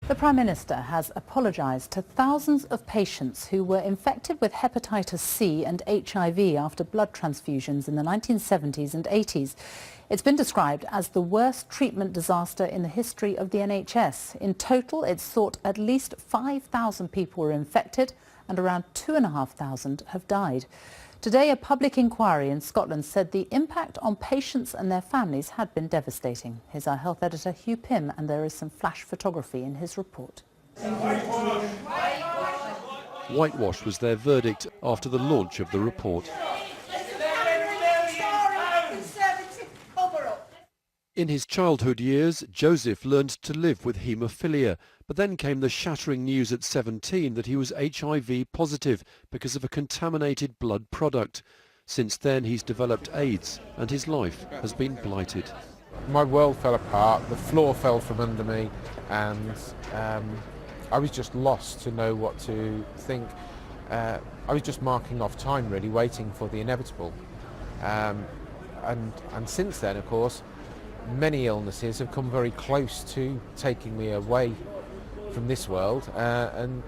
The Prime Minister has apologised to thousands of patients who were infected with hepatitis C and HIV after blood transfusions in the 1970s and 80s. It's been described as the worst treatment disaster in the history of the NHS. In total, it's thought at least 5,000 people were infected and around 2,500 have died. Today, a public inquiry in Scotland said the impact on patients and their families had been devastating. Here's our health editor, Hugh Pym, and there is some flash photography in his report. Whitewash was their verdict after the launch of the report. In his childhood years, Joseph learned to live with haemophilia, but then came the shattering news at 17 that he was HIV positive because of a contaminated blood product. Since then, he's developed AIDS, and his life has been blighted. My world fell apart, the floor fell from under me, and I was just lost to know what to think. I was just marking off time, really, waiting for the inevitable. And since then, of course, many illnesses have come very close to taking me away from this world and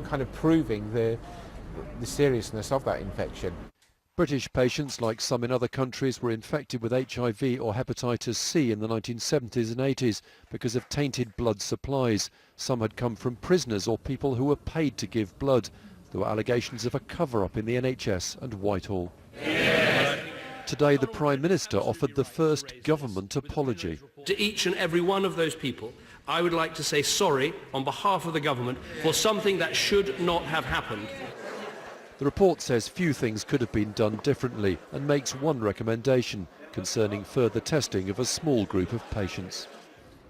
kind of proving the seriousness of that infection. British patients, like some in other countries, were infected with HIV or hepatitis C in the 1970s and 80s because of tainted blood supplies. Some had come from prisoners or people who were paid to give blood. There were allegations of a cover-up in the NHS and Whitehall. Today, the Prime Minister offered the first government apology. To each and every one of those people, I would like to say sorry on behalf of the government for something that should not have happened. The report says few things could have been done differently and makes one recommendation concerning further testing of a small group of patients.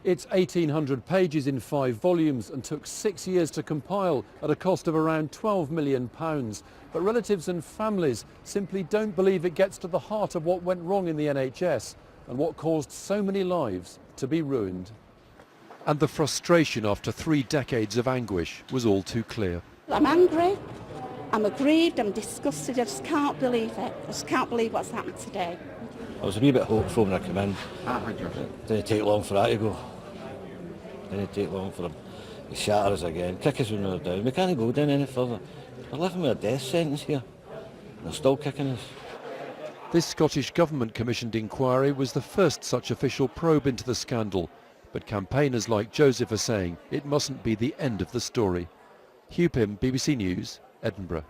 It's 1,800 pages in 5 volumes and took 6 years to compile at a cost of around £12 million. But relatives and families simply don't believe it gets to the heart of what went wrong in the NHS and what caused so many lives to be ruined. And the frustration after 3 decades of anguish was all too clear. I'm angry, I'm aggrieved, I'm disgusted, I just can't believe it. I just can't believe what's happened today. I was a wee bit hopeful when I came in. Didn't take long for that to go. Didn't take long for them to shatter us again, kick us when we were down. We can't go down any further. We're living with a death sentence here. They're still kicking us. This Scottish Government-commissioned inquiry was the first such official probe into the scandal. But campaigners like Joseph are saying it mustn't be the end of the story. Hugh Pym, BBC News, Edinburgh.